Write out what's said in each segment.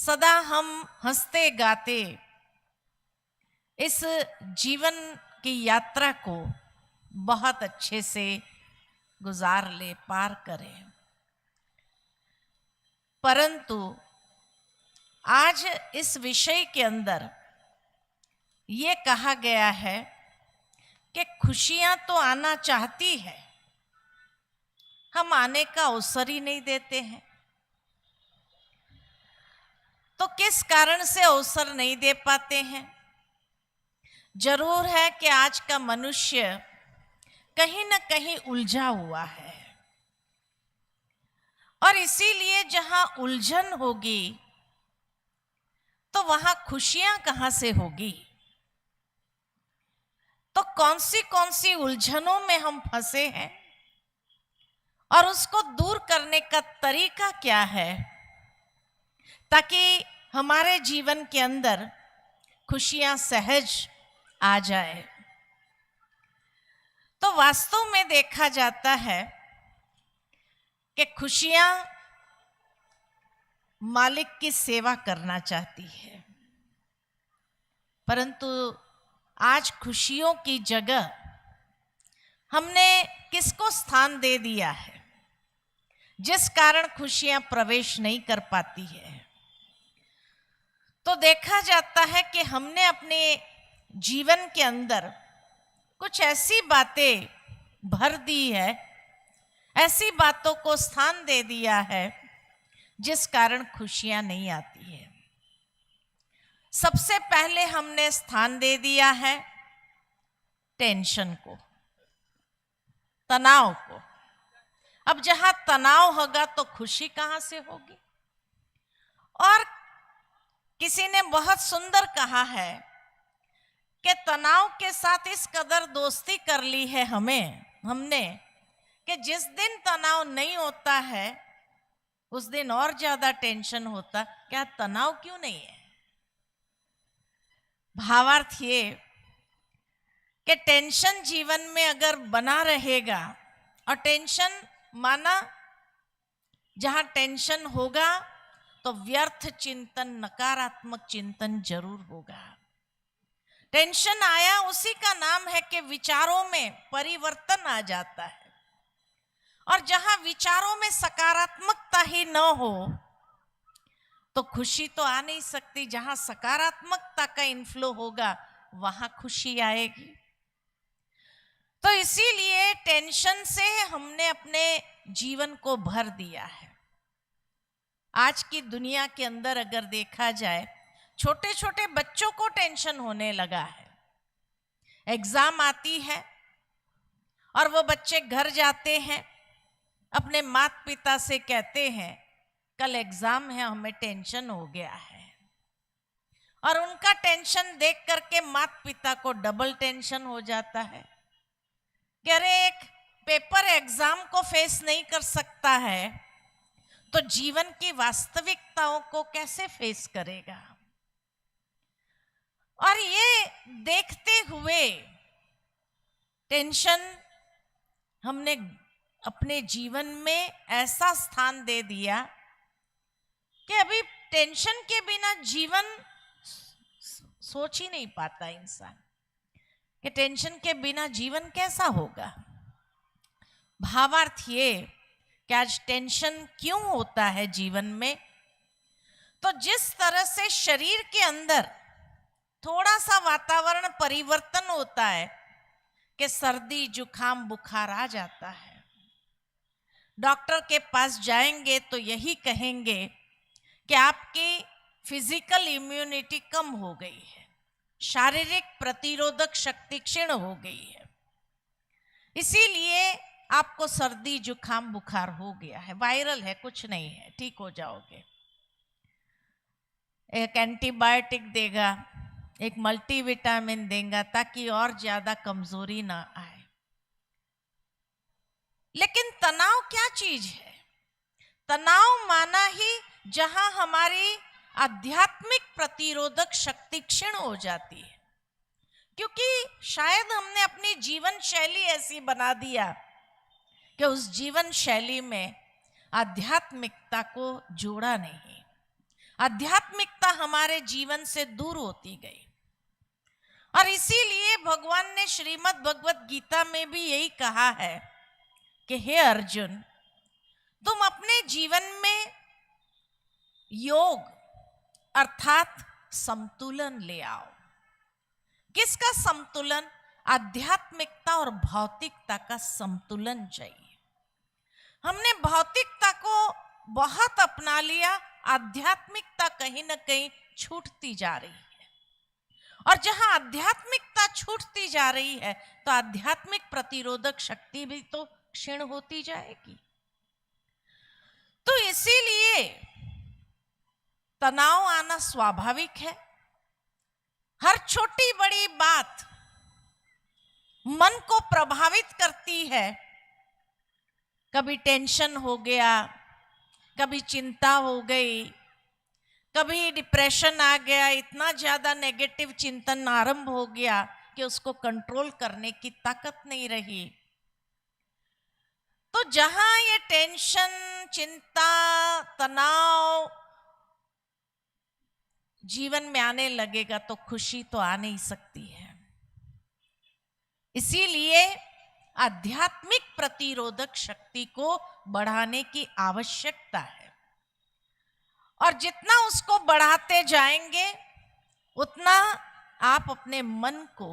सदा हम हंसते गाते इस जीवन की यात्रा को बहुत अच्छे से गुजार ले, पार करें। परंतु आज इस विषय के अंदर ये कहा गया है कि खुशियां तो आना चाहती है, हम आने का अवसर ही नहीं देते हैं। तो किस कारण से अवसर नहीं दे पाते हैं? जरूर है कि आज का मनुष्य कहीं न कहीं उलझा हुआ है, और इसीलिए जहां उलझन होगी तो वहां खुशियां कहां से होगी? तो कौन सी उलझनों में हम फंसे हैं और उसको दूर करने का तरीका क्या है, ताकि हमारे जीवन के अंदर खुशियां सहज आ जाए। तो वास्तव में देखा जाता है कि खुशियां मालिक की सेवा करना चाहती है, परंतु आज खुशियों की जगह हमने किसको स्थान दे दिया है, जिस कारण खुशियां प्रवेश नहीं कर पाती है। तो देखा जाता है कि हमने अपने जीवन के अंदर कुछ ऐसी बातें भर दी है, ऐसी बातों को स्थान दे दिया है जिस कारण खुशियां नहीं आती है। सबसे पहले हमने स्थान दे दिया है टेंशन को, तनाव को। अब जहां तनाव होगा तो खुशी कहां से होगी? और किसी ने बहुत सुंदर कहा है कि तनाव के साथ इस कदर दोस्ती कर ली है हमने कि जिस दिन तनाव नहीं होता है उस दिन और ज्यादा टेंशन होता। क्या तनाव क्यों नहीं है? भावार्थ ये कि टेंशन जीवन में अगर बना रहेगा, और टेंशन माना जहां टेंशन होगा तो व्यर्थ चिंतन, नकारात्मक चिंतन जरूर होगा। टेंशन आया उसी का नाम है कि विचारों में परिवर्तन आ जाता है, और जहां विचारों में सकारात्मकता ही न हो तो खुशी तो आ नहीं सकती। जहां सकारात्मकता का इनफ्लो होगा वहां खुशी आएगी। तो इसीलिए टेंशन से हमने अपने जीवन को भर दिया है। आज की दुनिया के अंदर अगर देखा जाए, छोटे छोटे बच्चों को टेंशन होने लगा है। एग्जाम आती है और वो बच्चे घर जाते हैं, अपने माता पिता से कहते हैं कल एग्जाम है, हमें टेंशन हो गया है। और उनका टेंशन देख करके माता पिता को डबल टेंशन हो जाता है कि अरे एक पेपर एग्जाम को फेस नहीं कर सकता है तो जीवन की वास्तविकताओं को कैसे फेस करेगा? और ये देखते हुए टेंशन हमने अपने जीवन में ऐसा स्थान दे दिया कि अभी टेंशन के बिना जीवन सोच ही नहीं पाता इंसान कि टेंशन के बिना जीवन कैसा होगा। भावार्थ ये कि आज टेंशन क्यों होता है जीवन में, तो जिस तरह से शरीर के अंदर थोड़ा सा वातावरण परिवर्तन होता है कि सर्दी जुकाम बुखार आ जाता है, डॉक्टर के पास जाएंगे तो यही कहेंगे कि आपकी फिजिकल इम्यूनिटी कम हो गई है, शारीरिक प्रतिरोधक शक्ति क्षीण हो गई है, इसीलिए आपको सर्दी जुकाम बुखार हो गया है, वायरल है, कुछ नहीं है, ठीक हो जाओगे। एक एंटीबायोटिक देगा, एक मल्टीविटामिन देगा ताकि और ज्यादा कमजोरी ना आए। लेकिन तनाव क्या चीज है? तनाव माना ही जहां हमारी आध्यात्मिक प्रतिरोधक शक्ति क्षीण हो जाती है, क्योंकि शायद हमने अपनी जीवन शैली ऐसी बना दिया कि उस जीवन शैली में आध्यात्मिकता को जोड़ा नहीं। आध्यात्मिकता हमारे जीवन से दूर होती गई। और इसीलिए भगवान ने श्रीमद् भगवत गीता में भी यही कहा है कि हे अर्जुन, तुम अपने जीवन में योग अर्थात संतुलन ले आओ। किसका संतुलन? आध्यात्मिकता और भौतिकता का संतुलन चाहिए। हमने भौतिकता को बहुत अपना लिया, आध्यात्मिकता कहीं ना कहीं छूटती जा रही है। और जहां आध्यात्मिकता छूटती जा रही है तो आध्यात्मिक प्रतिरोधक शक्ति भी तो क्षीण होती जाएगी। तो इसीलिए तनाव आना स्वाभाविक है। हर छोटी बड़ी बात मन को प्रभावित करती है। कभी टेंशन हो गया, कभी चिंता हो गई, कभी डिप्रेशन आ गया, इतना ज्यादा नेगेटिव चिंतन आरंभ हो गया कि उसको कंट्रोल करने की ताकत नहीं रही। तो जहां ये टेंशन, चिंता, तनाव जीवन में आने लगेगा तो खुशी तो आ नहीं सकती है। इसीलिए आध्यात्मिक प्रतिरोधक शक्ति को बढ़ाने की आवश्यकता है। और जितना उसको बढ़ाते जाएंगे उतना आप अपने मन को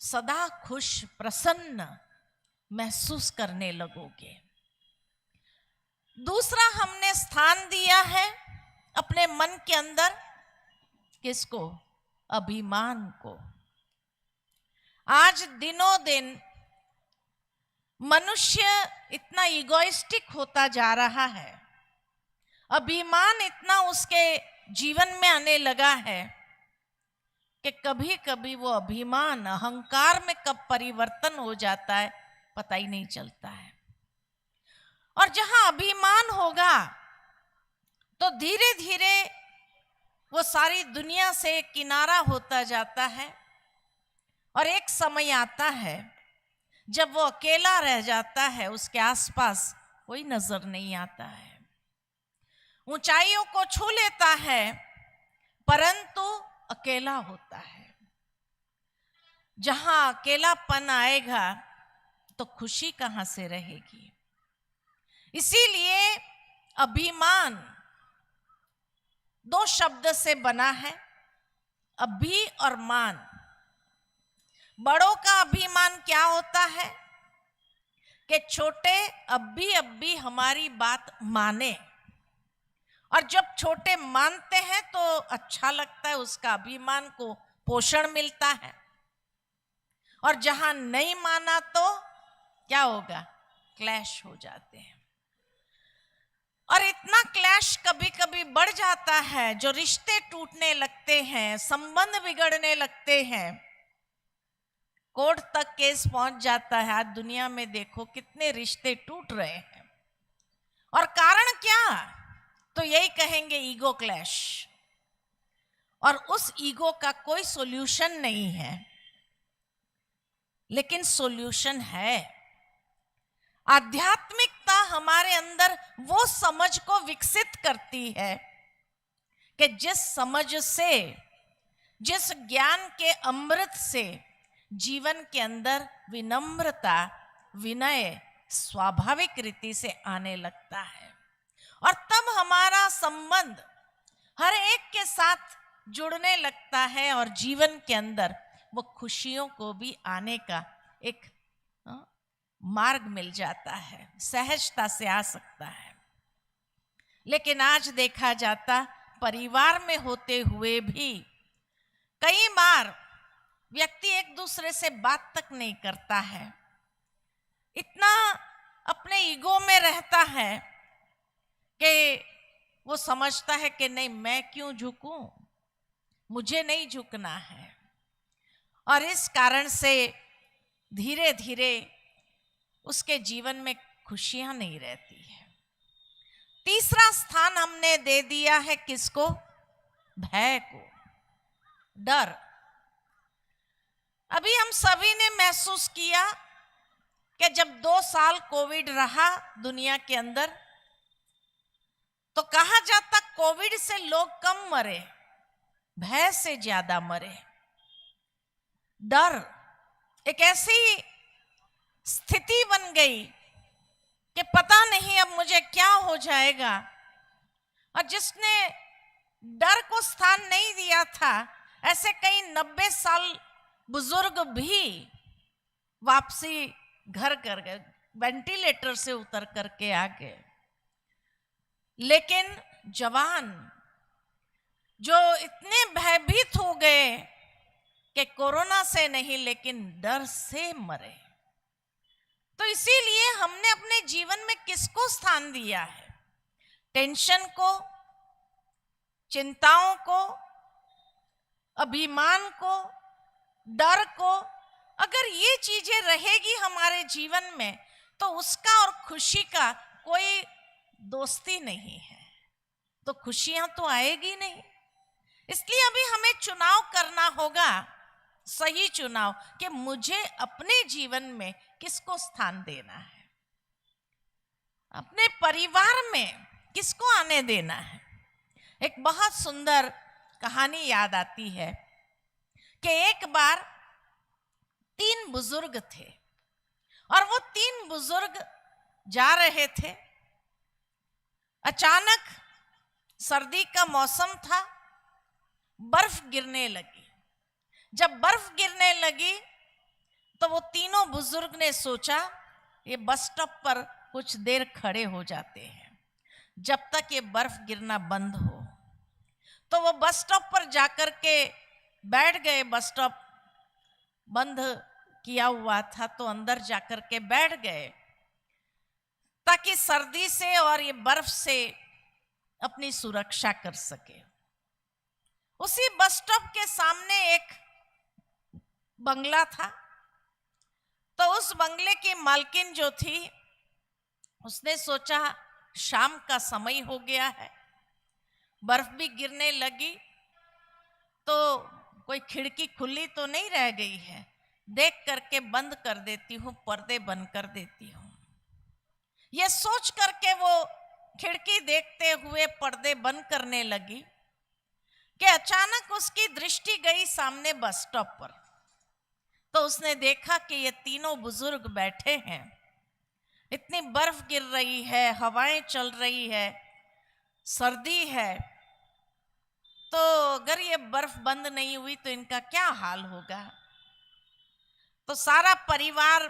सदा खुश, प्रसन्न महसूस करने लगोगे। दूसरा, हमने स्थान दिया है अपने मन के अंदर किसको? अभिमान को। आज दिनों दिन मनुष्य इतना इगोइस्टिक होता जा रहा है, अभिमान इतना उसके जीवन में आने लगा है कि कभी कभी वो अभिमान अहंकार में कब परिवर्तन हो जाता है पता ही नहीं चलता है। और जहां अभिमान होगा तो धीरे धीरे वो सारी दुनिया से किनारा होता जाता है और एक समय आता है जब वो अकेला रह जाता है, उसके आसपास कोई नजर नहीं आता है। ऊंचाइयों को छू लेता है परंतु अकेला होता है। जहां अकेलापन आएगा तो खुशी कहां से रहेगी? इसीलिए अभिमान दो शब्द से बना है, अभी और मान। बड़ों का अभिमान क्या होता है कि छोटे अब भी हमारी बात माने, और जब छोटे मानते हैं तो अच्छा लगता है, उसका अभिमान को पोषण मिलता है। और जहां नहीं माना तो क्या होगा? क्लैश हो जाते हैं। और इतना क्लैश कभी कभी बढ़ जाता है जो रिश्ते टूटने लगते हैं, संबंध बिगड़ने लगते हैं, कोर्ट तक केस पहुंच जाता है। आज दुनिया में देखो कितने रिश्ते टूट रहे हैं। और कारण क्या? तो यही कहेंगे, ईगो क्लैश। और उस ईगो का कोई सॉल्यूशन नहीं है, लेकिन सॉल्यूशन है। आध्यात्मिकता हमारे अंदर वो समझ को विकसित करती है कि जिस समझ से, जिस ज्ञान के अमृत से जीवन के अंदर विनम्रता, विनय स्वाभाविक रीति से आने लगता है। और तब हमारा संबंध हर एक के साथ जुड़ने लगता है और जीवन के अंदर वो खुशियों को भी आने का एक मार्ग मिल जाता है, सहजता से आ सकता है। लेकिन आज देखा जाता परिवार में होते हुए भी कई बार व्यक्ति एक दूसरे से बात तक नहीं करता है, इतना अपने ईगो में रहता है कि वो समझता है कि नहीं, मैं क्यों झुकूं, मुझे नहीं झुकना है। और इस कारण से धीरे धीरे उसके जीवन में खुशियां नहीं रहती है। तीसरा स्थान हमने दे दिया है किसको? भय को, डर। अभी हम सभी ने महसूस किया कि जब 2 साल कोविड रहा दुनिया के अंदर, तो कहा जाता कोविड से लोग कम मरे, भय से ज्यादा मरे। डर एक ऐसी स्थिति बन गई कि पता नहीं अब मुझे क्या हो जाएगा, और जिसने डर को स्थान नहीं दिया था, ऐसे कई 90 साल बुजुर्ग भी वापसी घर कर गए, वेंटिलेटर से उतर करके आ गए। लेकिन जवान जो इतने भयभीत हो गए कि कोरोना से नहीं लेकिन डर से मरे। तो इसीलिए हमने अपने जीवन में किसको स्थान दिया है? टेंशन को, चिंताओं को, अभिमान को, डर को। अगर ये चीजें रहेगी हमारे जीवन में तो उसका और खुशी का कोई दोस्ती नहीं है, तो खुशियां तो आएगी नहीं। इसलिए अभी हमें चुनाव करना होगा, सही चुनाव, कि मुझे अपने जीवन में किसको स्थान देना है, अपने परिवार में किसको आने देना है। एक बहुत सुंदर कहानी याद आती है कि एक बार 3 बुजुर्ग थे और वो 3 बुजुर्ग जा रहे थे। अचानक सर्दी का मौसम था, बर्फ गिरने लगी। जब बर्फ गिरने लगी तो वो तीनों बुजुर्ग ने सोचा ये बस स्टॉप पर कुछ देर खड़े हो जाते हैं जब तक ये बर्फ गिरना बंद हो। तो वो बस स्टॉप पर जाकर के बैठ गए। बस स्टॉप बंद किया हुआ था तो अंदर जाकर के बैठ गए ताकि सर्दी से और ये बर्फ से अपनी सुरक्षा कर सके। उसी बस स्टॉप के सामने एक बंगला था, तो उस बंगले की मालकिन जो थी उसने सोचा शाम का समय हो गया है, बर्फ भी गिरने लगी, तो कोई खिड़की खुली तो नहीं रह गई है, देख करके बंद कर देती हूँ, पर्दे बंद कर देती हूँ। ये सोच करके वो खिड़की देखते हुए पर्दे बंद करने लगी कि अचानक उसकी दृष्टि गई सामने बस स्टॉप पर। तो उसने देखा कि ये तीनों बुजुर्ग बैठे हैं, इतनी बर्फ गिर रही है, हवाएं चल रही है, सर्दी है, तो अगर ये बर्फ बंद नहीं हुई तो इनका क्या हाल होगा। तो सारा परिवार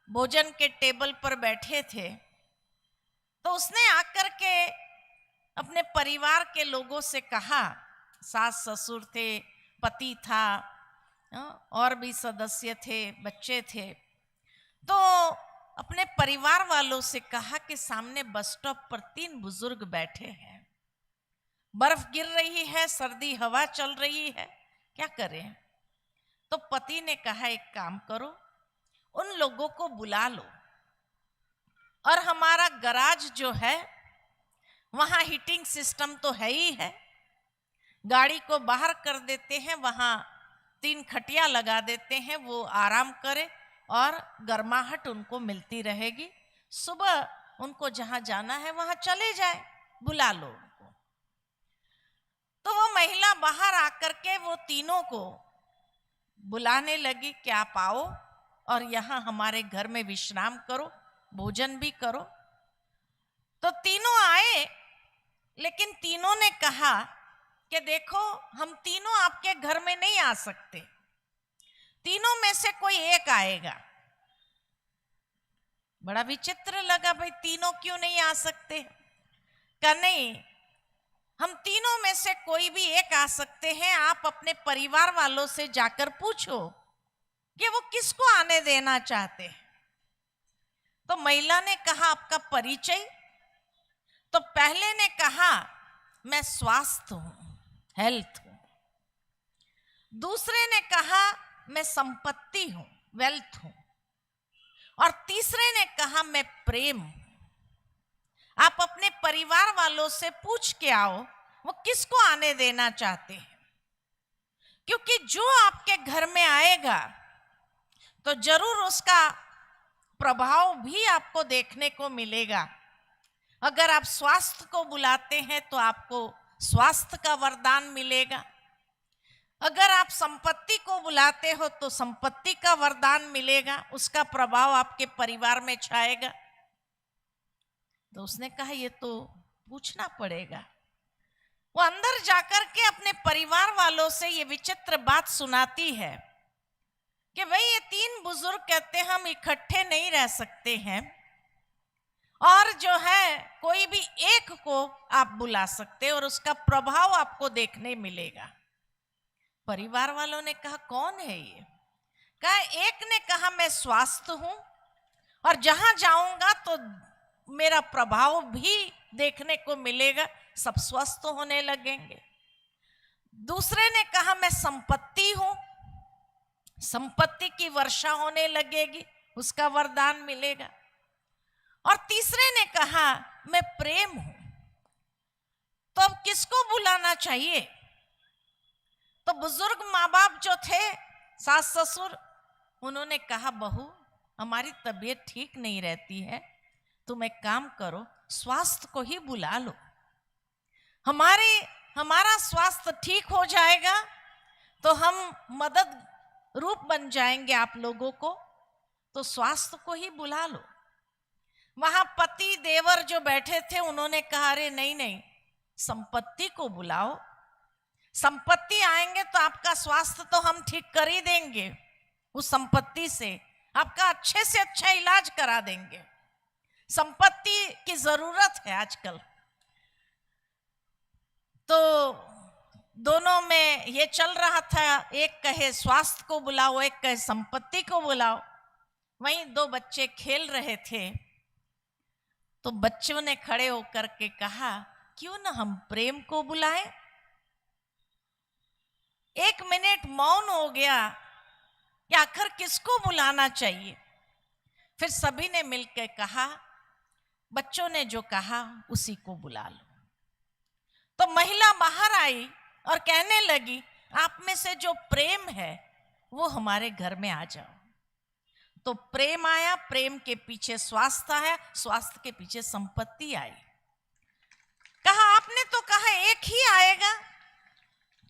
भोजन के टेबल पर बैठे थे, तो उसने आकर के अपने परिवार के लोगों से कहा, सास ससुर थे, पति था, और भी सदस्य थे, बच्चे थे, तो अपने परिवार वालों से कहा कि सामने बस स्टॉप पर 3 बुजुर्ग बैठे हैं, बर्फ गिर रही है, सर्दी हवा चल रही है, क्या करें। तो पति ने कहा एक काम करो, उन लोगों को बुला लो और हमारा गराज जो है वहां हीटिंग सिस्टम तो है ही है, गाड़ी को बाहर कर देते हैं, वहां 3 खटिया लगा देते हैं, वो आराम करे और गर्माहट उनको मिलती रहेगी, सुबह उनको जहां जाना है वहां चले जाए, बुला लो उनको। तो वो महिला बाहर आकर के वो तीनों को बुलाने लगी कि आप आओ और यहाँ हमारे घर में विश्राम करो, भोजन भी करो। तो तीनों आए, लेकिन तीनों ने कहा कि देखो हम तीनों आपके घर में नहीं आ सकते, तीनों में से कोई एक आएगा। बड़ा विचित्र लगा, भाई तीनों क्यों नहीं आ सकते? कहा नहीं, हम तीनों में से कोई भी एक आ सकते हैं, आप अपने परिवार वालों से जाकर पूछो कि वो किसको आने देना चाहते हैं। तो महिला ने कहा आपका परिचय? तो पहले ने कहा मैं स्वास्थ्य हूं, हेल्थ हूं। दूसरे ने कहा मैं संपत्ति हूं, वेल्थ हूं। और तीसरे ने कहा मैं प्रेम हूं। आप अपने परिवार वालों से पूछ के आओ वो किसको आने देना चाहते हैं, क्योंकि जो आपके घर में आएगा तो जरूर उसका प्रभाव भी आपको देखने को मिलेगा। अगर आप स्वास्थ्य को बुलाते हैं तो आपको स्वास्थ्य का वरदान मिलेगा। अगर आप संपत्ति को बुलाते हो तो संपत्ति का वरदान मिलेगा, उसका प्रभाव आपके परिवार में छाएगा। तो उसने कहा ये तो पूछना पड़ेगा। वो अंदर जाकर के अपने परिवार वालों से ये विचित्र बात सुनाती है कि भाई ये तीन बुजुर्ग कहते हैं हम इकट्ठे नहीं रह सकते हैं, और जो है कोई भी एक को आप बुला सकते और उसका प्रभाव आपको देखने मिलेगा। परिवार वालों ने कहा कौन है ये? कहा एक ने कहा मैं स्वास्थ्य हूं और जहां जाऊंगा तो मेरा प्रभाव भी देखने को मिलेगा, सब स्वस्थ होने लगेंगे। दूसरे ने कहा मैं संपत्ति हूं, संपत्ति की वर्षा होने लगेगी, उसका वरदान मिलेगा। और तीसरे ने कहा मैं प्रेम हूं। तो अब किसको बुलाना चाहिए? तो बुजुर्ग माँ बाप जो थे, सास ससुर, उन्होंने कहा बहू हमारी तबीयत ठीक नहीं रहती है, तुम एक काम करो स्वास्थ्य को ही बुला लो, हमारा स्वास्थ्य ठीक हो जाएगा तो हम मदद रूप बन जाएंगे आप लोगों को, तो स्वास्थ्य को ही बुला लो। वहां पति देवर जो बैठे थे उन्होंने कहा अरे नहीं नहीं, संपत्ति को बुलाओ, संपत्ति आएंगे तो आपका स्वास्थ्य तो हम ठीक कर ही देंगे, उस संपत्ति से आपका अच्छे से अच्छा इलाज करा देंगे, संपत्ति की जरूरत है आजकल। तो दोनों में ये चल रहा था, एक कहे स्वास्थ्य को बुलाओ, एक कहे संपत्ति को बुलाओ। वहीं दो बच्चे खेल रहे थे, तो बच्चों ने खड़े होकर के कहा क्यों ना हम प्रेम को बुलाएं। 1 मिनट मौन हो गया कि आखिर किसको बुलाना चाहिए। फिर सभी ने मिलकर कहा, बच्चों ने जो कहा उसी को बुला लो। तो महिला बाहर आई और कहने लगी आप में से जो प्रेम है वो हमारे घर में आ जाओ। तो प्रेम आया, प्रेम के पीछे स्वास्थ्य आया, स्वास्थ्य के पीछे संपत्ति आई। कहा आपने तो कहा एक ही आएगा।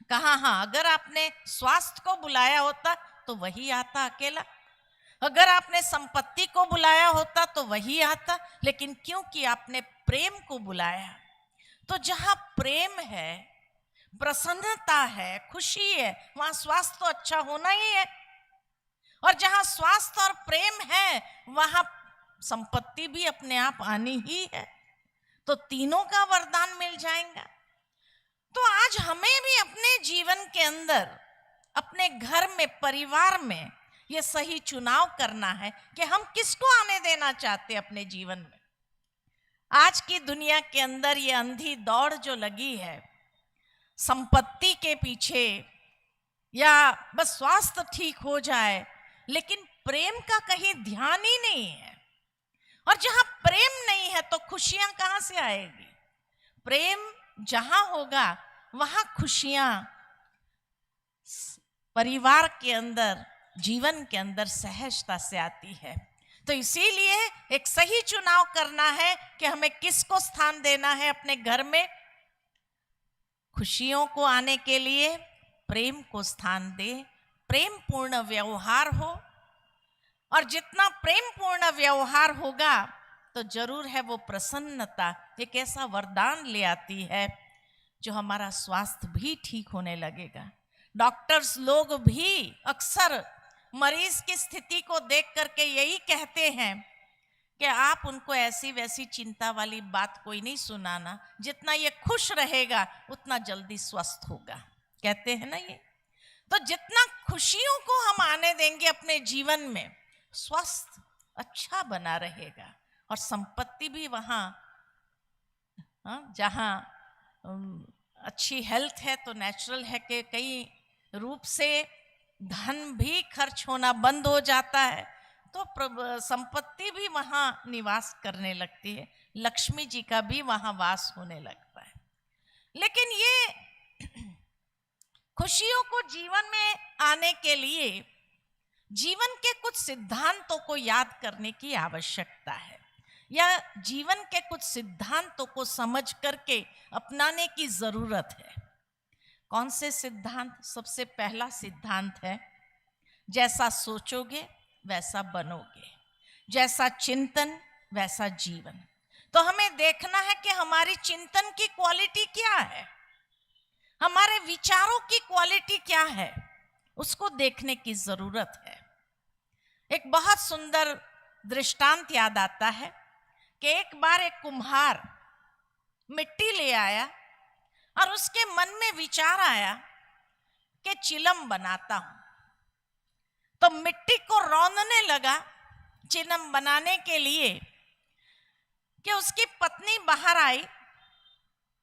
कहा हाँ, अगर आपने स्वास्थ्य को बुलाया होता तो वही आता अकेला, अगर आपने संपत्ति को बुलाया होता तो वही आता, लेकिन क्योंकि आपने प्रेम को बुलाया, तो जहां प्रेम है, प्रसन्नता है, खुशी है, वहां स्वास्थ्य तो अच्छा होना ही है। और जहां स्वास्थ्य और प्रेम है वहां संपत्ति भी अपने आप आनी ही है, तो तीनों का वरदान मिल जाएगा। तो आज हमें भी अपने जीवन के अंदर, अपने घर में, परिवार में ये सही चुनाव करना है कि हम किसको आने देना चाहते हैं अपने जीवन में। आज की दुनिया के अंदर ये अंधी दौड़ जो लगी है संपत्ति के पीछे, या बस स्वास्थ्य ठीक हो जाए, लेकिन प्रेम का कहीं ध्यान ही नहीं है। और जहां प्रेम नहीं है तो खुशियां कहां से आएगी? प्रेम जहां होगा वहां खुशियां परिवार के अंदर, जीवन के अंदर सहजता से आती है। तो इसीलिए एक सही चुनाव करना है कि हमें किसको स्थान देना है अपने घर में। खुशियों को आने के लिए प्रेम को स्थान दे, प्रेम पूर्ण व्यवहार हो, और जितना प्रेम पूर्ण व्यवहार होगा तो जरूर है वो प्रसन्नता एक ऐसा वरदान ले आती है जो हमारा स्वास्थ्य भी ठीक होने लगेगा। डॉक्टर्स लोग भी अक्सर मरीज की स्थिति को देख करके यही कहते हैं कि आप उनको ऐसी वैसी चिंता वाली बात कोई नहीं सुनाना, जितना ये खुश रहेगा उतना जल्दी स्वस्थ होगा, कहते हैं ना ये। तो जितना खुशियों को हम आने देंगे अपने जीवन में, स्वास्थ्य अच्छा बना रहेगा, और संपत्ति भी वहाँ, जहाँ अच्छी हेल्थ है तो नेचुरल है कि कई रूप से धन भी खर्च होना बंद हो जाता है, तो संपत्ति भी वहाँ निवास करने लगती है, लक्ष्मी जी का भी वहाँ वास होने लगता है। लेकिन ये खुशियों को जीवन में आने के लिए जीवन के कुछ सिद्धांतों को याद करने की आवश्यकता है। या जीवन के कुछ सिद्धांतों को समझ करके अपनाने की जरूरत है। कौन से सिद्धांत? सबसे पहला सिद्धांत है, जैसा सोचोगे वैसा बनोगे, जैसा चिंतन वैसा जीवन। तो हमें देखना है कि हमारी चिंतन की क्वालिटी क्या है, हमारे विचारों की क्वालिटी क्या है, उसको देखने की जरूरत है। एक बहुत सुंदर दृष्टांत याद आता है कि एक बार एक कुम्हार मिट्टी ले आया और उसके मन में विचार आया कि चिलम बनाता हूं। तो मिट्टी को रौंदने लगा चिलम बनाने के लिए कि उसकी पत्नी बाहर आई।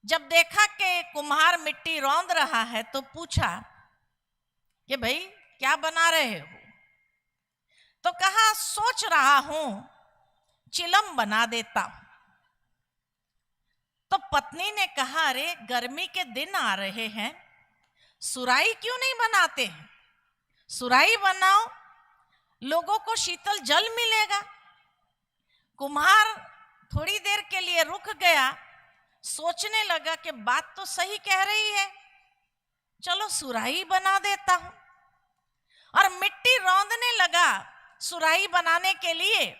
जब देखा कि कुम्हार मिट्टी रौंद रहा है तो पूछा कि भाई क्या बना रहे हो? तो कहा सोच रहा हूं चिलम बना देता हूं। तो पत्नी ने कहा अरे गर्मी के दिन आ रहे हैं, सुराही क्यों नहीं बनाते हैं? सुराही बनाओ, लोगों को शीतल जल मिलेगा। कुम्हार थोड़ी देर के लिए रुक गया, सोचने लगा कि बात तो सही कह रही है, चलो सुराही बना देता हूं। और मिट्टी रौंदने लगा सुराही बनाने के लिए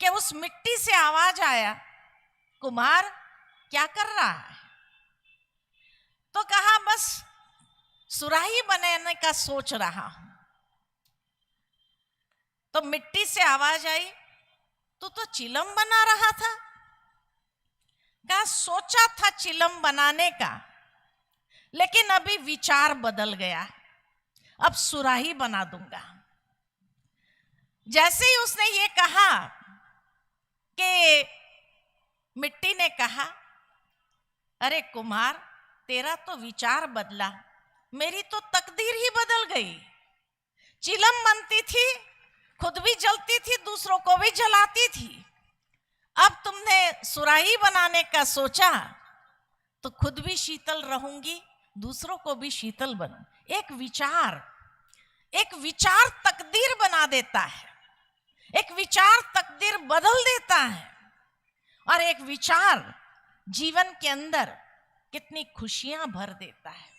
कि उस मिट्टी से आवाज आया, कुम्हार क्या कर रहा है? तो कहा बस सुराही बनाने का सोच रहा हूं। तो मिट्टी से आवाज आई, तू तो चिलम बना रहा था। कहा सोचा था चिलम बनाने का, लेकिन अभी विचार बदल गया, अब सुराही बना दूंगा। जैसे ही उसने ये कहा कि मिट्टी ने कहा अरे कुम्हार तेरा तो विचार बदला, मेरी तो तकदीर ही बदल गई। चिलम बनती थी, खुद भी जलती थी, दूसरों को भी जलाती थी। अब तुमने सुराही बनाने का सोचा तो खुद भी शीतल रहूंगी, दूसरों को भी शीतल बनूं। एक विचार तकदीर बना देता है, एक विचार तकदीर बदल देता है। और एक विचार जीवन के अंदर कितनी खुशियां भर देता है।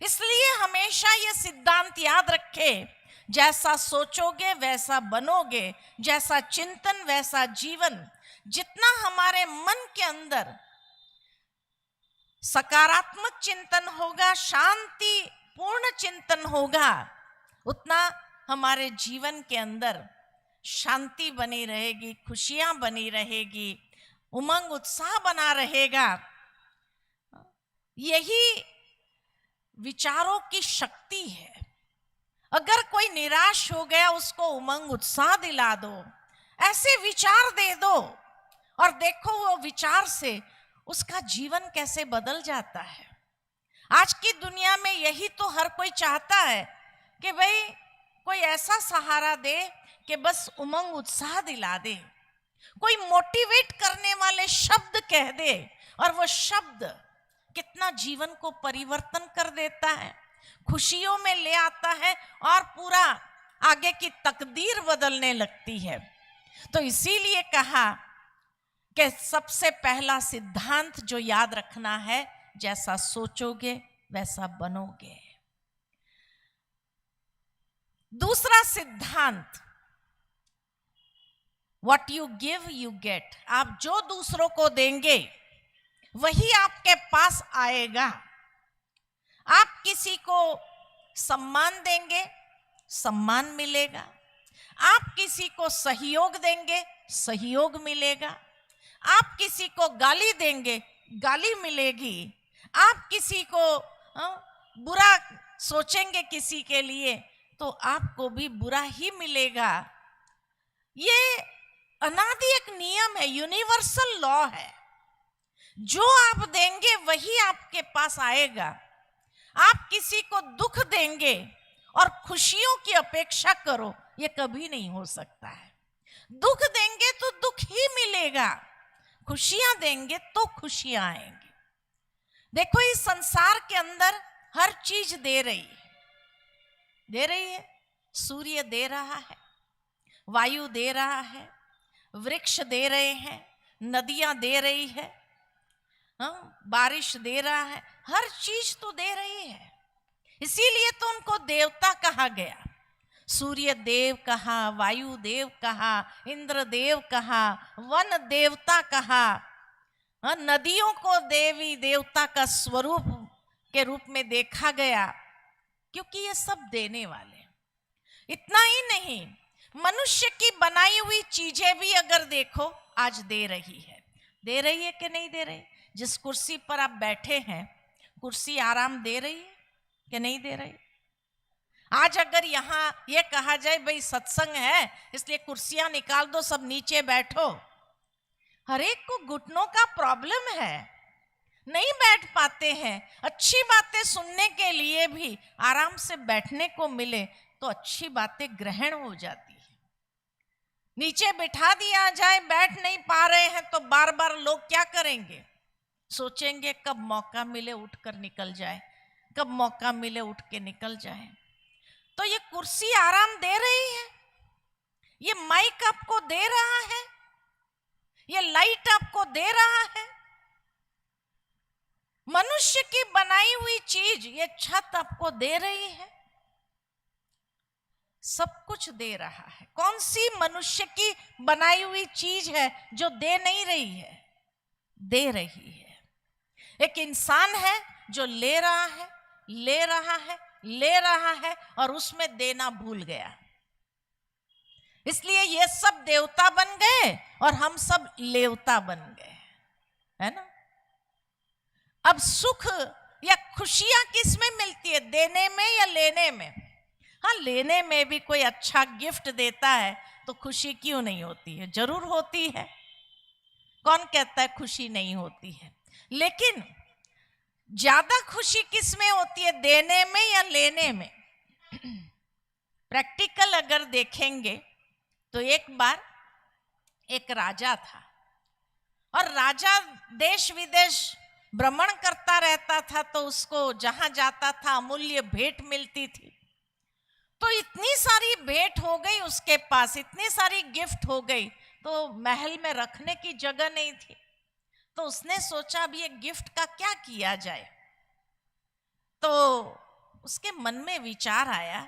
इसलिए हमेशा ये सिद्धांत याद रखे, जैसा सोचोगे वैसा बनोगे, जैसा चिंतन वैसा जीवन। जितना हमारे मन के अंदर सकारात्मक चिंतन होगा, शांति पूर्ण चिंतन होगा, उतना हमारे जीवन के अंदर शांति बनी रहेगी, खुशियां बनी रहेगी, उमंग उत्साह बना रहेगा। यही विचारों की शक्ति है। अगर कोई निराश हो गया, उसको उमंग उत्साह दिला दो, ऐसे विचार दे दो और देखो वो विचार से उसका जीवन कैसे बदल जाता है। आज की दुनिया में यही तो हर कोई चाहता है कि भाई कोई ऐसा सहारा दे कि बस उमंग उत्साह दिला दे, कोई मोटिवेट करने वाले शब्द कह दे, और वो शब्द कितना जीवन को परिवर्तन कर देता है, खुशियों में ले आता है और पूरा आगे की तकदीर बदलने लगती है। तो इसीलिए कहा कि सबसे पहला सिद्धांत जो याद रखना है, जैसा सोचोगे वैसा बनोगे। दूसरा सिद्धांत, what you give you get. आप जो दूसरों को देंगे वही आपके पास आएगा। आप किसी को सम्मान देंगे, सम्मान मिलेगा। आप किसी को सहयोग देंगे, सहयोग मिलेगा। आप किसी को गाली देंगे, गाली मिलेगी। आप किसी को बुरा सोचेंगे किसी के लिए, तो आपको भी बुरा ही मिलेगा। ये अनादि एक नियम है, यूनिवर्सल लॉ है। जो आप देंगे वही आपके पास आएगा। आप किसी को दुख देंगे और खुशियों की अपेक्षा करो, ये कभी नहीं हो सकता है। दुख देंगे तो दुख ही मिलेगा, खुशियां देंगे तो खुशियां आएंगी। देखो इस संसार के अंदर हर चीज दे रही है। सूर्य दे रहा है, वायु दे रहा है, वृक्ष दे रहे हैं, नदियां दे रही है, बारिश दे रहा है, हर चीज तो दे रही है। इसीलिए तो उनको देवता कहा गया। सूर्य देव कहा, वायु देव कहा, इंद्र देव कहा, वन देवता कहा, नदियों को देवी देवता का स्वरूप के रूप में देखा गया, क्योंकि ये सब देने वाले। इतना ही नहीं, मनुष्य की बनाई हुई चीजें भी अगर देखो आज दे रही है। दे रही है कि नहीं दे रही? जिस कुर्सी पर आप बैठे हैं, कुर्सी आराम दे रही है कि नहीं दे रही? आज अगर यहाँ ये कहा जाए भाई सत्संग है इसलिए कुर्सियां निकाल दो, सब नीचे बैठो, हर एक को घुटनों का प्रॉब्लम है, नहीं बैठ पाते हैं। अच्छी बातें सुनने के लिए भी आराम से बैठने को मिले तो अच्छी बातें ग्रहण हो जाती है। नीचे बिठा दिया जाए, बैठ नहीं पा रहे हैं तो बार बार लोग क्या करेंगे? सोचेंगे कब मौका मिले उठकर निकल जाए, कब मौका मिले उठ के निकल जाए। तो ये कुर्सी आराम दे रही है, ये माइक आपको दे रहा है, ये लाइट आपको दे रहा है। मनुष्य की बनाई हुई चीज, ये छत आपको दे रही है, सब कुछ दे रहा है। कौन सी मनुष्य की बनाई हुई चीज है जो दे नहीं रही है? दे रही है। एक इंसान है जो ले रहा है, ले रहा है, ले रहा है और उसमें देना भूल गया। इसलिए ये सब देवता बन गए और हम सब लेवता बन गए, है ना? अब सुख या खुशियां किस में मिलती है, देने में या लेने में? हाँ, लेने में भी कोई अच्छा गिफ्ट देता है तो खुशी क्यों नहीं होती है? जरूर होती है। कौन कहता है खुशी नहीं होती है? लेकिन ज्यादा खुशी किस में होती है, देने में या लेने में? प्रैक्टिकल अगर देखेंगे तो एक बार एक राजा था और राजा देश विदेश भ्रमण करता रहता था, तो उसको जहां जाता था अमूल्य भेंट मिलती थी। तो इतनी सारी भेंट हो गई उसके पास, इतनी सारी गिफ्ट हो गई, तो महल में रखने की जगह नहीं थी। तो उसने सोचा अब ये गिफ्ट का क्या किया जाए। तो उसके मन में विचार आया,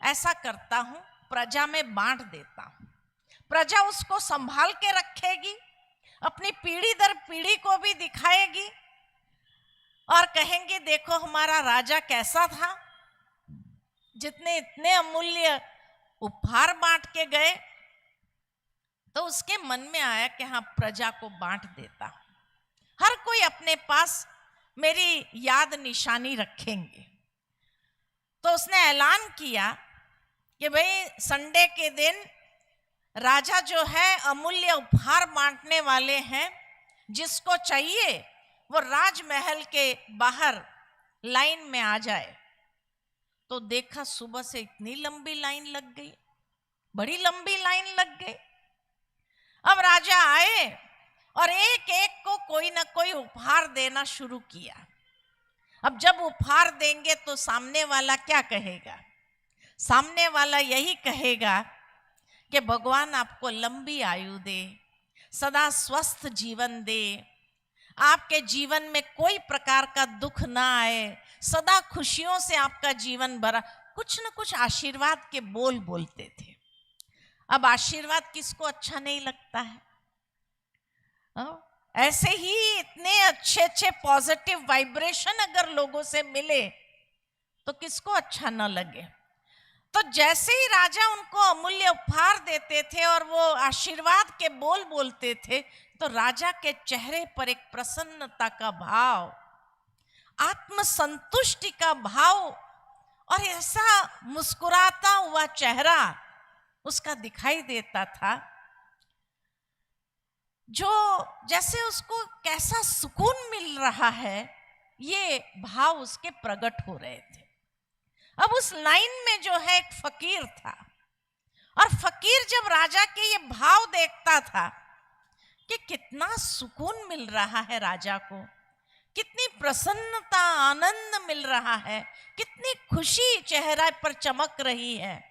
ऐसा करता हूं, प्रजा में बांट देता हूं, प्रजा उसको संभाल के रखेगी, अपनी पीढ़ी दर पीढ़ी को भी दिखाएगी और कहेंगे देखो हमारा राजा कैसा था, जितने इतने अमूल्य उपहार बांट के गए। तो उसके मन में आया कि हाँ, प्रजा को बांट देता हूं, हर कोई अपने पास मेरी याद निशानी रखेंगे। तो उसने ऐलान किया कि भाई संडे के दिन राजा जो है अमूल्य उपहार बांटने वाले हैं, जिसको चाहिए वो राजमहल के बाहर लाइन में आ जाए। तो देखा सुबह से इतनी लंबी लाइन लग गई, बड़ी लंबी लाइन लग गई। अब राजा आए और एक एक को कोई ना कोई उपहार देना शुरू किया। अब जब उपहार देंगे तो सामने वाला क्या कहेगा? सामने वाला यही कहेगा कि भगवान आपको लंबी आयु दे, सदा स्वस्थ जीवन दे, आपके जीवन में कोई प्रकार का दुख ना आए, सदा खुशियों से आपका जीवन भरा। कुछ न कुछ आशीर्वाद के बोल बोलते थे। अब आशीर्वाद किसको अच्छा नहीं लगता है? ऐसे ही इतने अच्छे अच्छे पॉजिटिव वाइब्रेशन अगर लोगों से मिले तो किसको अच्छा न लगे। तो जैसे ही राजा उनको अमूल्य उपहार देते थे और वो आशीर्वाद के बोल बोलते थे, तो राजा के चेहरे पर एक प्रसन्नता का भाव, आत्मसंतुष्टि का भाव और ऐसा मुस्कुराता हुआ चेहरा उसका दिखाई देता था, जो जैसे उसको कैसा सुकून मिल रहा है, ये भाव उसके प्रकट हो रहे थे। अब उस लाइन में जो है एक फकीर था, और फकीर जब राजा के ये भाव देखता था कि कितना सुकून मिल रहा है राजा को, कितनी प्रसन्नता आनंद मिल रहा है, कितनी खुशी चेहरे पर चमक रही है,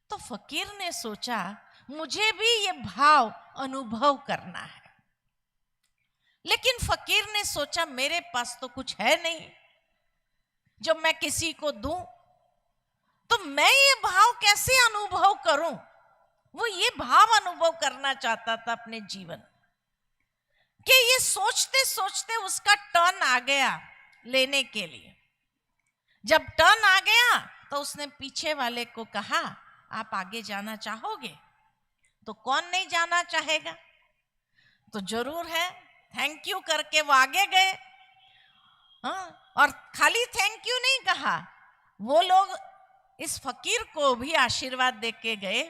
तो फकीर ने सोचा मुझे भी ये भाव अनुभव करना है। लेकिन फकीर ने सोचा मेरे पास तो कुछ है नहीं जो मैं किसी को दूं, तो मैं ये भाव कैसे अनुभव करूं। वो ये भाव अनुभव करना चाहता था अपने जीवन कि ये सोचते सोचते उसका टर्न आ गया लेने के लिए। जब टर्न आ गया तो उसने पीछे वाले को कहा, आप आगे जाना चाहोगे? तो कौन नहीं जाना चाहेगा, तो जरूर है। थैंक यू करके वो आगे गए। हाँ, और खाली थैंक यू नहीं कहा, वो लोग इस फकीर को भी आशीर्वाद देके गए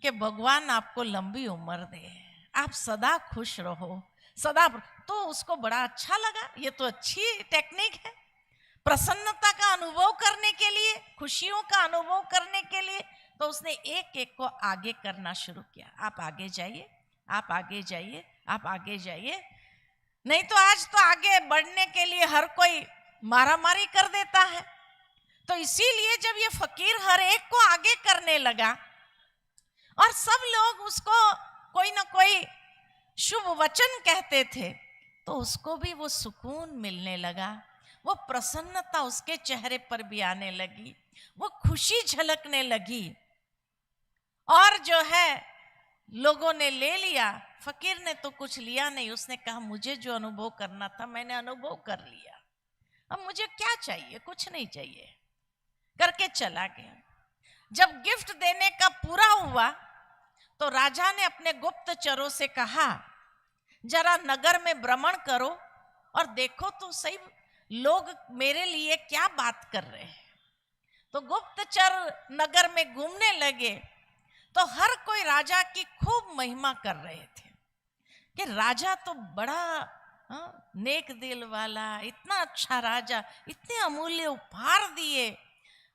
कि भगवान आपको लंबी उम्र दे, आप सदा खुश रहो, सदा। तो उसको बड़ा अच्छा लगा, ये तो अच्छी टेक्निक है प्रसन्नता का अनुभव करने के लिए, खुशियों का अनुभव करने के लिए। तो उसने एक एक को आगे करना शुरू किया। आप आगे जाइए, आप आगे जाइए, आप आगे जाइए। नहीं तो आज तो आगे बढ़ने के लिए हर कोई मारामारी कर देता है। तो इसीलिए जब ये फकीर हर एक को आगे करने लगा और सब लोग उसको कोई ना कोई शुभ वचन कहते थे, तो उसको भी वो सुकून मिलने लगा, वो प्रसन्नता उसके चेहरे पर भी आने लगी, वो खुशी झलकने लगी। और जो है लोगों ने ले लिया, फकीर ने तो कुछ लिया नहीं। उसने कहा मुझे जो अनुभव करना था मैंने अनुभव कर लिया, अब मुझे क्या चाहिए, कुछ नहीं चाहिए, करके चला गया। जब गिफ्ट देने का पूरा हुआ तो राजा ने अपने गुप्तचरों से कहा, जरा नगर में भ्रमण करो और देखो तो सही लोग मेरे लिए क्या बात कर रहे हैं। तो गुप्तचर नगर में घूमने लगे तो हर कोई राजा की खूब महिमा कर रहे थे कि राजा तो बड़ा नेक दिल वाला, इतना अच्छा राजा, इतने अमूल्य उपहार दिए,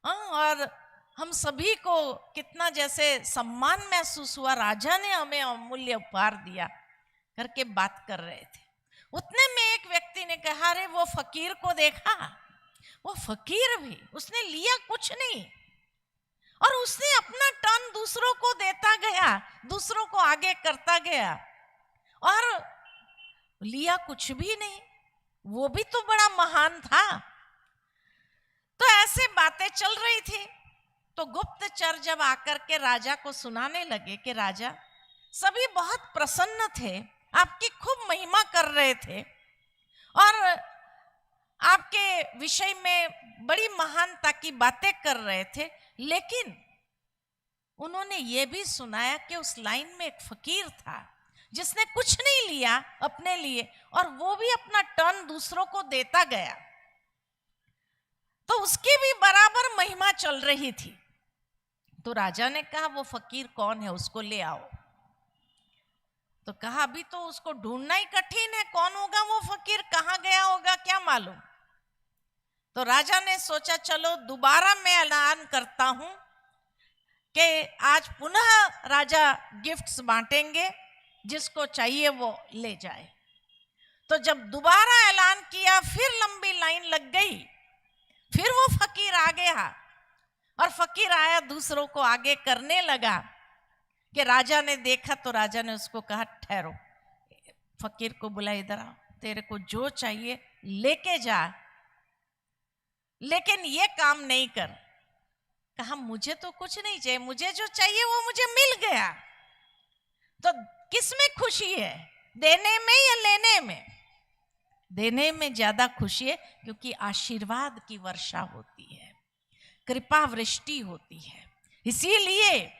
और हम सभी को कितना जैसे सम्मान महसूस हुआ, राजा ने हमें अमूल्य उपहार दिया, करके बात कर रहे थे। उतने में एक व्यक्ति ने कहा, अरे वो फकीर को देखा, वो फकीर भी उसने लिया कुछ नहीं और उसने अपना टर्न दूसरों को देता गया, दूसरों को आगे करता गया और लिया कुछ भी नहीं, वो भी तो बड़ा महान था। तो ऐसे बातें चल रही थी। तो गुप्तचर जब आकर के राजा को सुनाने लगे कि राजा सभी बहुत प्रसन्न थे, आपकी खूब महिमा कर रहे थे और आपके विषय में बड़ी महानता की बातें कर रहे थे, लेकिन उन्होंने ये भी सुनाया कि उस लाइन में एक फकीर था जिसने कुछ नहीं लिया अपने लिए और वो भी अपना टर्न दूसरों को देता गया, तो उसकी भी बराबर महिमा चल रही थी। तो राजा ने कहा, वो फकीर कौन है, उसको ले आओ। तो कहा, अभी तो उसको ढूंढना ही कठिन है, कौन होगा वो फकीर, कहाँ गया होगा क्या मालूम। तो राजा ने सोचा, चलो दोबारा मैं ऐलान करता हूं कि आज पुनः राजा गिफ्ट्स बांटेंगे, जिसको चाहिए वो ले जाए। तो जब दोबारा ऐलान किया फिर लंबी लाइन लग गई, फिर वो फकीर आ गया और फकीर आया दूसरों को आगे करने लगा कि राजा ने देखा तो राजा ने उसको कहा, ठहरो, फकीर को बुला, इधर आओ, तेरे को जो चाहिए लेके जा, लेकिन ये काम नहीं कर। कहा, मुझे तो कुछ नहीं चाहिए, मुझे जो चाहिए वो मुझे मिल गया। तो किसमें खुशी है, देने में या लेने में? देने में ज्यादा खुशी है, क्योंकि आशीर्वाद की वर्षा होती है, कृपा वृष्टि होती है। इसीलिए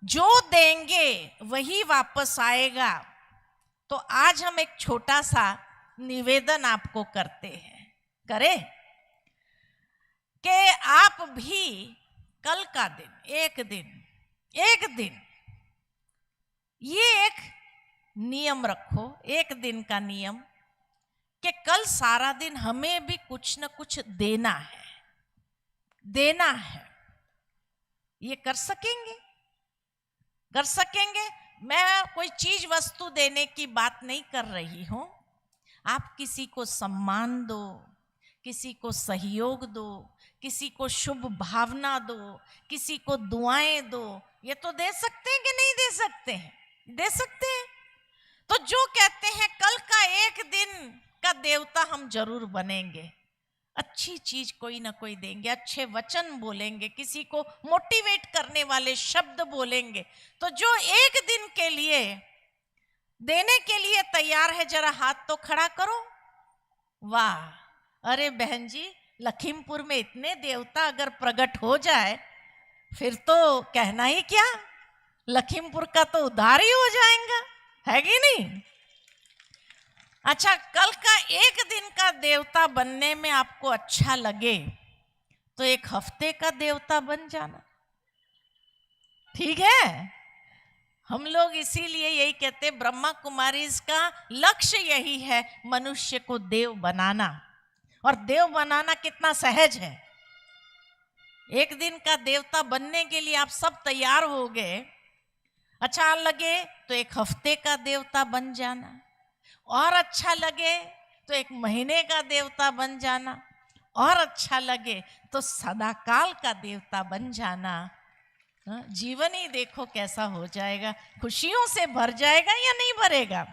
जो देंगे वही वापस आएगा। तो आज हम एक छोटा सा निवेदन आपको करते हैं, करें कि आप भी कल का दिन, एक दिन ये एक नियम रखो, एक दिन का नियम, कि कल सारा दिन हमें भी कुछ न कुछ देना है, देना है। ये कर सकेंगे? कर सकेंगे। मैं कोई चीज वस्तु देने की बात नहीं कर रही हूं। आप किसी को सम्मान दो, किसी को सहयोग दो, किसी को शुभ भावना दो, किसी को दुआएं दो, ये तो दे सकते हैं कि नहीं दे सकते हैं? दे सकते हैं। तो जो कहते हैं कल का एक दिन का देवता हम जरूर बनेंगे, अच्छी चीज कोई ना कोई देंगे, अच्छे वचन बोलेंगे, किसी को मोटिवेट करने वाले शब्द बोलेंगे, तो जो एक दिन के लिए देने के लिए तैयार है जरा हाथ तो खड़ा करो। वाह! अरे बहन जी, लखीमपुर में इतने देवता अगर प्रकट हो जाए फिर तो कहना ही क्या, लखीमपुर का तो उद्धार ही हो जाएगा, है कि नहीं? अच्छा, कल का एक दिन का देवता बनने में आपको अच्छा लगे तो एक हफ्ते का देवता बन जाना, ठीक है? हम लोग इसीलिए यही कहते, ब्रह्मा कुमारीज का लक्ष्य यही है, मनुष्य को देव बनाना। और देव बनाना कितना सहज है। एक दिन का देवता बनने के लिए आप सब तैयार हो गए, अच्छा लगे तो एक हफ्ते का देवता बन जाना, और अच्छा लगे तो एक महीने का देवता बन जाना, और अच्छा लगे तो सदाकाल का देवता बन जाना। जीवन ही देखो कैसा हो जाएगा, खुशियों से भर जाएगा या नहीं भरेगा?